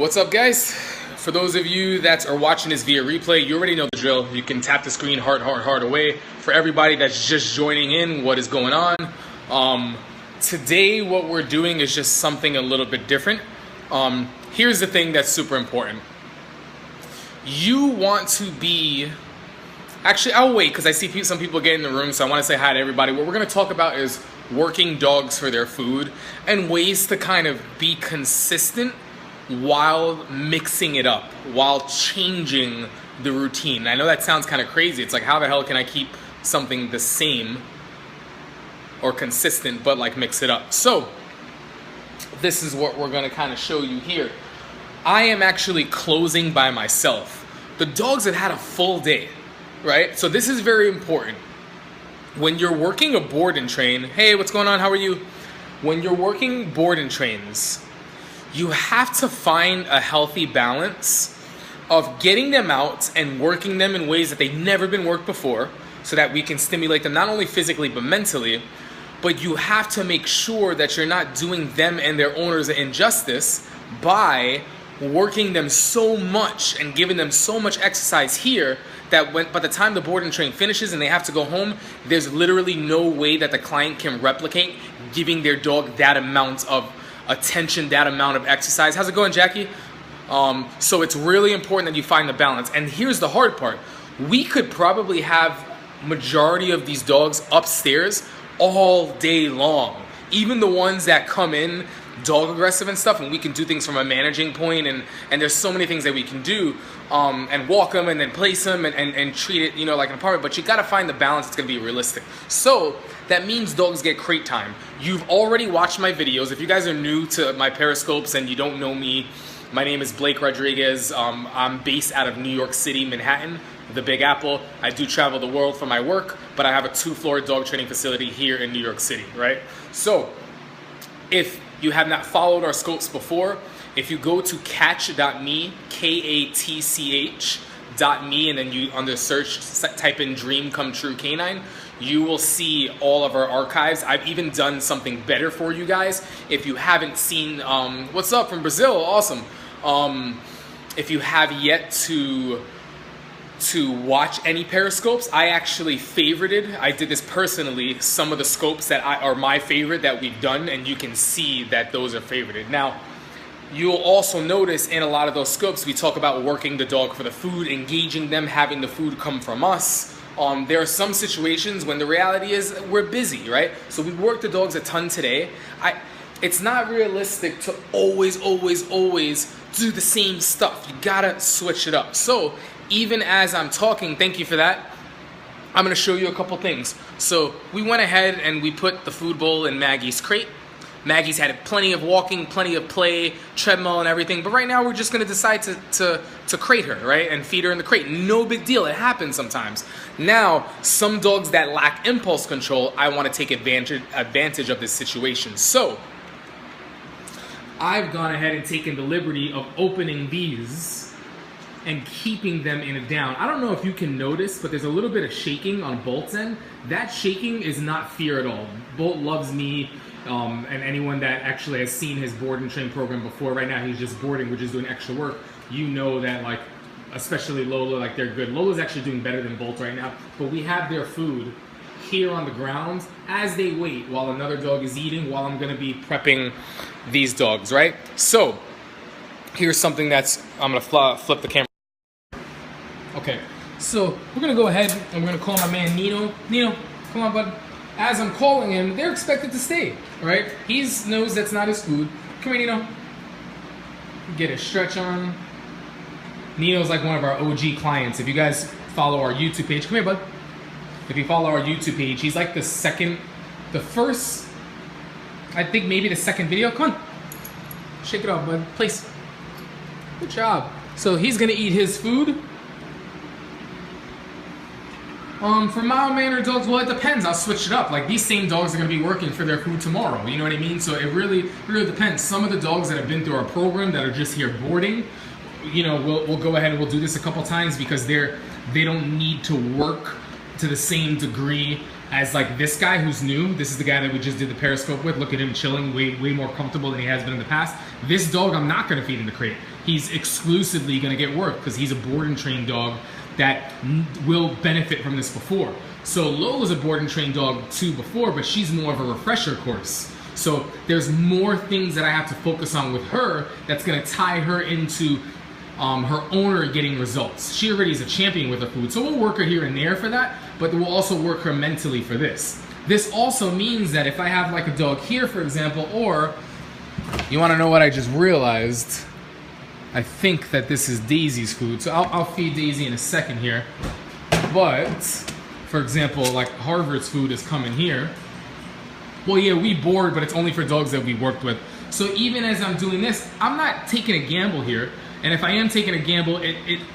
What's up, guys? For those of you that are watching this via replay, you already know the drill. You can tap the screen, heart away. For everybody that's just joining in, what is going on? Today, what we're doing is just something a little bit different. Here's the thing that's super important. You want to be... Actually, I'll wait because I see some people get in the room, so I want to say hi to everybody. What we're going to talk about is working dogs for their food and ways to kind of be consistent while mixing it up, while changing the routine. I know that sounds kind of crazy. It's like, how the hell can I keep something the same or consistent, but like mix it up? So this is what we're going to kind of show you here. I am actually closing by myself. The dogs have had a full day, right? So this is very important. When you're working a board and train, hey, what's going on? How are you? When you're working board and trains, you have to find a healthy balance of getting them out and working them in ways that they've never been worked before so that we can stimulate them not only physically but mentally. But you have to make sure that you're not doing them and their owners an injustice by working them so much and giving them so much exercise here that by the time the board and train finishes and they have to go home, there's literally no way that the client can replicate giving their dog that amount of attention, that amount of exercise. How's it going, Jackie? So it's really important that you find the balance. And here's the hard part. We could probably have majority of these dogs upstairs all day long. Even the ones that come in dog aggressive and stuff, and we can do things from a managing point, and there's so many things that we can do, and walk them and then place them and treat it, like an apartment. But you got to find the balance that's going to be realistic. So that means dogs get crate time. You've already watched my videos. If you guys are new to my Periscopes and you don't know me, my name is Blake Rodriguez. I'm based out of New York City, Manhattan, the Big Apple. I do travel the world for my work, but I have a 2-floor dog training facility here in New York City, right? So if you have not followed our scopes before, if you go to catch.me, KATCH.me, and then you under search type in Dream Come True Canine, you will see all of our archives. I've even done something better for you guys. If you haven't seen, what's up from Brazil? Awesome. If you have yet to watch any Periscopes, I actually favorited, I did this personally, some of the scopes that are my favorite that we've done, and you can see that those are favorited. Now, you'll also notice in a lot of those scopes, we talk about working the dog for the food, engaging them, having the food come from us. There are some situations when the reality is we're busy, right? So we work the dogs a ton today. It's not realistic to always do the same stuff. You gotta switch it up. So even as I'm talking, thank you for that, I'm gonna show you a couple things. So we went ahead and we put the food bowl in Maggie's crate. Maggie's had plenty of walking, plenty of play, treadmill and everything, but right now we're just gonna decide to crate her, right? And feed her in the crate. No big deal, it happens sometimes. Now, some dogs that lack impulse control, I wanna take advantage of this situation. So, I've gone ahead and taken the liberty of opening these and keeping them in a down. I don't know if you can notice, but there's a little bit of shaking on Bolt's end. That shaking is not fear at all. Bolt loves me, and anyone that actually has seen his board and train program before, right now he's just boarding, we're just doing extra work. You know that, like, especially Lola, like, they're good. Lola's actually doing better than Bolt right now, but we have their food here on the ground as they wait while another dog is eating, while I'm gonna be prepping these dogs, right? So, here's something that's, I'm gonna flip the camera. Okay, so we're gonna go ahead and we're gonna call my man Nino. Nino, come on, bud. As I'm calling him, they're expected to stay, right? He knows that's not his food. Come here, Nino. Get a stretch on. Nino's like one of our OG clients. If you guys follow our YouTube page, come here, bud. If you follow our YouTube page, he's like the first, I think maybe the second video. Come on. Shake it off, bud. Place. Good job. So he's gonna eat his food. For mild-mannered dogs, well, it depends. I'll switch it up. Like, these same dogs are going to be working for their food tomorrow. You know what I mean? So it really depends. Some of the dogs that have been through our program that are just here boarding, we'll go ahead and we'll do this a couple times because they don't need to work to the same degree as like this guy who's new. This is the guy that we just did the Periscope with. Look at him chilling, way more comfortable than he has been in the past. This dog I'm not gonna feed in the crate. he's exclusively going to get work because he's a board and trained dog that will benefit from this before. So Lola's a board and trained dog too before, but she's more of a refresher course. So there's more things that I have to focus on with her that's going to tie her into her owner getting results. She already is a champion with her food, so we'll work her here and there for that, but we'll also work her mentally for this. This also means that if I have like a dog here, for example, or you want to know what I just realized? I think that this is Daisy's food, so I'll feed Daisy in a second here. But, for example, like Harvard's food is coming here. Well, yeah, we board, but it's only for dogs that we worked with. So even as I'm doing this, I'm not taking a gamble here. And if I am taking a gamble,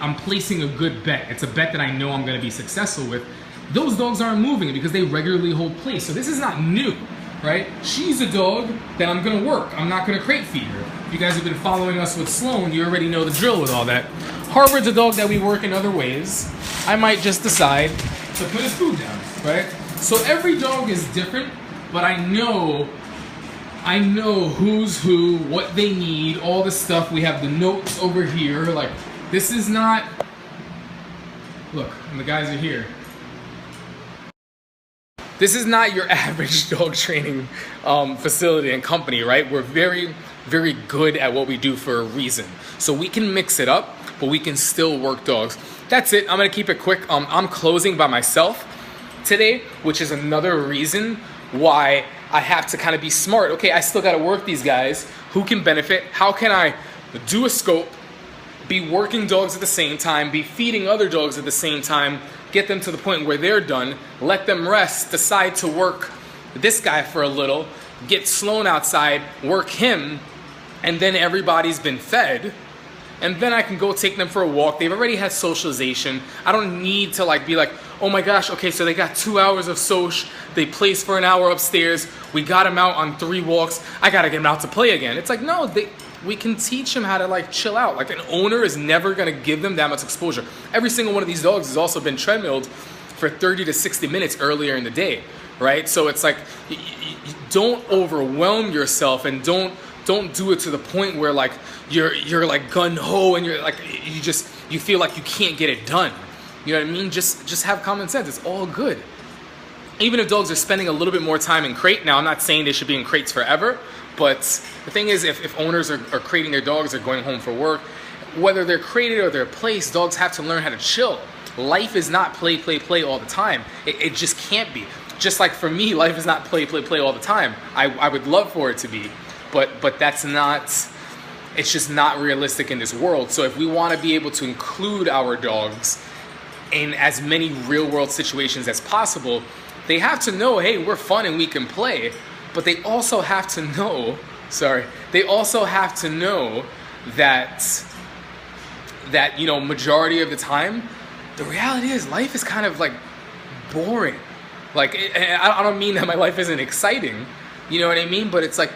I'm placing a good bet. It's a bet that I know I'm going to be successful with. Those dogs aren't moving because they regularly hold place. So this is not new, right? She's a dog that I'm going to work. I'm not going to crate feed her. If you guys have been following us with Sloan, you already know the drill with all that. Harvard's a dog that we work in other ways. I might just decide to put his food down, right? So every dog is different, but I know who's who, what they need, all the stuff. We have the notes over here. Like, this is not, look, and the guys are here. This is not your average dog training facility and company, right? We're very, very good at what we do for a reason. So we can mix it up, but we can still work dogs. That's it. I'm gonna keep it quick. I'm closing by myself today, which is another reason why I have to kind of be smart. Okay, I still gotta work these guys. Who can benefit? How can I do a scope, be working dogs at the same time, be feeding other dogs at the same time, get them to the point where they're done, let them rest, decide to work this guy for a little, get Sloan outside, work him, and then everybody's been fed. And then I can go take them for a walk. They've already had socialization. I don't need to like be like, oh my gosh, okay, so they got 2 hours of soch. They placed for an hour upstairs. We got them out on 3 walks. I gotta get them out to play again. It's like, no, we can teach them how to like chill out. Like an owner is never gonna give them that much exposure. Every single one of these dogs has also been treadmilled for 30 to 60 minutes earlier in the day, right? So it's like, don't overwhelm yourself and don't do it to the point where like you're like gung-ho and you're like you feel like you can't get it done. You know what I mean? Just have common sense. It's all good. Even if dogs are spending a little bit more time in crate, now I'm not saying they should be in crates forever, but the thing is if owners are crating their dogs or going home for work, whether they're crated or they're placed, dogs have to learn how to chill. Life is not play all the time. It just can't be. Just like for me, life is not play all the time. I would love for it to be. But that's not, it's just not realistic in this world. So if we want to be able to include our dogs in as many real world situations as possible, they have to know, hey, we're fun and we can play, but they also have to know, that, you know, majority of the time, the reality is life is kind of like boring. Like, I don't mean that my life isn't exciting, you know what I mean? But it's like,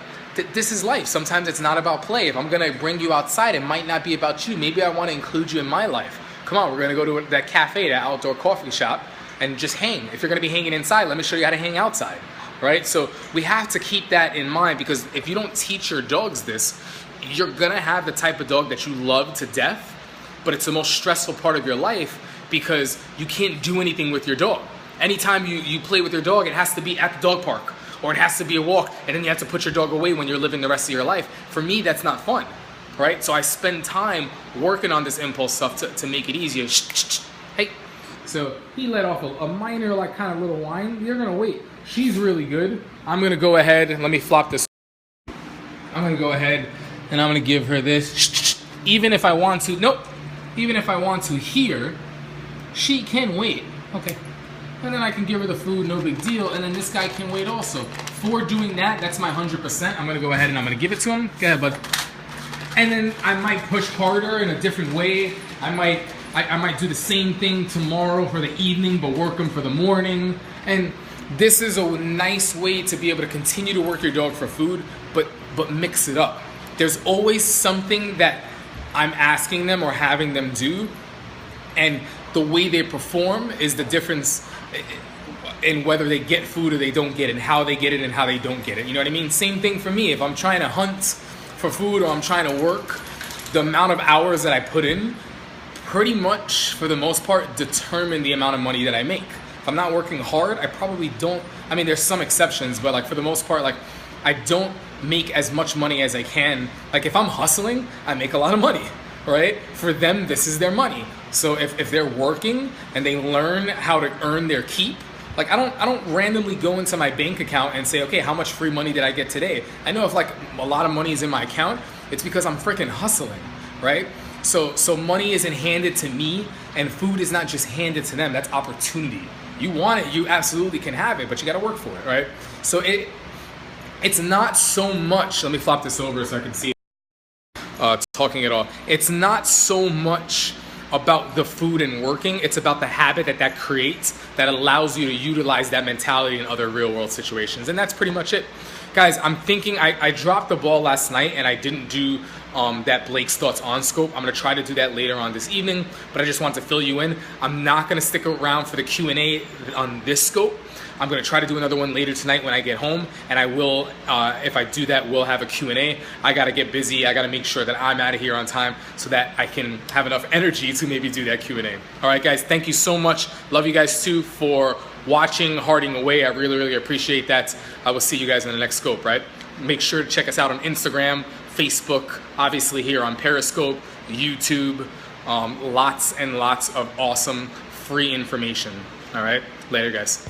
this is life. Sometimes it's not about play. If I'm gonna bring you outside, it might not be about you. Maybe I want to include you in my life. Come on, we're gonna go to that cafe, that outdoor coffee shop, and just hang. If you're gonna be hanging inside, let me show you how to hang outside, right? So we have to keep that in mind, because if you don't teach your dogs this, you're gonna have the type of dog that you love to death, but it's the most stressful part of your life because you can't do anything with your dog. Anytime you play with your dog, it has to be at the dog park, or it has to be a walk, and then you have to put your dog away when you're living the rest of your life. For me, that's not fun, right? So I spend time working on this impulse stuff to make it easier. Hey. So he let off a minor, like, kind of little whine. You're gonna wait. She's really good. I'm gonna go ahead, let me flop this. I'm gonna go ahead and I'm gonna give her this. Even if I want to, nope. Even if I want to here, she can wait. Okay. And then I can give her the food, no big deal. And then this guy can wait also. For doing that, that's my 100%. I'm gonna go ahead and I'm gonna give it to him. Go ahead, bud. And then I might push harder in a different way. I might do the same thing tomorrow for the evening, but work them for the morning. And this is a nice way to be able to continue to work your dog for food, but mix it up. There's always something that I'm asking them or having them do, and the way they perform is the difference in whether they get food or they don't get it, and how they get it and how they don't get it. You know what I mean? Same thing for me. If I'm trying to hunt for food or I'm trying to work, the amount of hours that I put in pretty much, for the most part, determine the amount of money that I make. If I'm not working hard, I probably don't. I mean, there's some exceptions, but like for the most part, like I don't make as much money as I can. Like if I'm hustling, I make a lot of money, right? For them, this is their money. So if they're working and they learn how to earn their keep, like I don't randomly go into my bank account and say, okay, how much free money did I get today? I know if like a lot of money is in my account, it's because I'm freaking hustling, right? So money isn't handed to me, and food is not just handed to them. That's opportunity. You want it, you absolutely can have it, but you got to work for it, right? So it's not so much. Let me flop this over so I can see it. Talking it all. It's not so much about the food and working. It's about the habit that creates that allows you to utilize that mentality in other real world situations, and that's pretty much it. Guys, I'm thinking I dropped the ball last night and I didn't do that Blake's Thoughts on scope. I'm gonna try to do that later on this evening, but I just want to fill you in. I'm not gonna stick around for the Q&A on this scope. I'm gonna try to do another one later tonight when I get home, and I will, if I do that, we'll have a Q&A. I gotta get busy. I gotta make sure that I'm out of here on time so that I can have enough energy to maybe do that Q&A. All right, guys, thank you so much. Love you guys too for watching Harding Away. I really, really appreciate that. I will see you guys in the next scope, right? Make sure to check us out on Instagram, Facebook, obviously here on Periscope, YouTube, lots and lots of awesome free information. All right, later guys.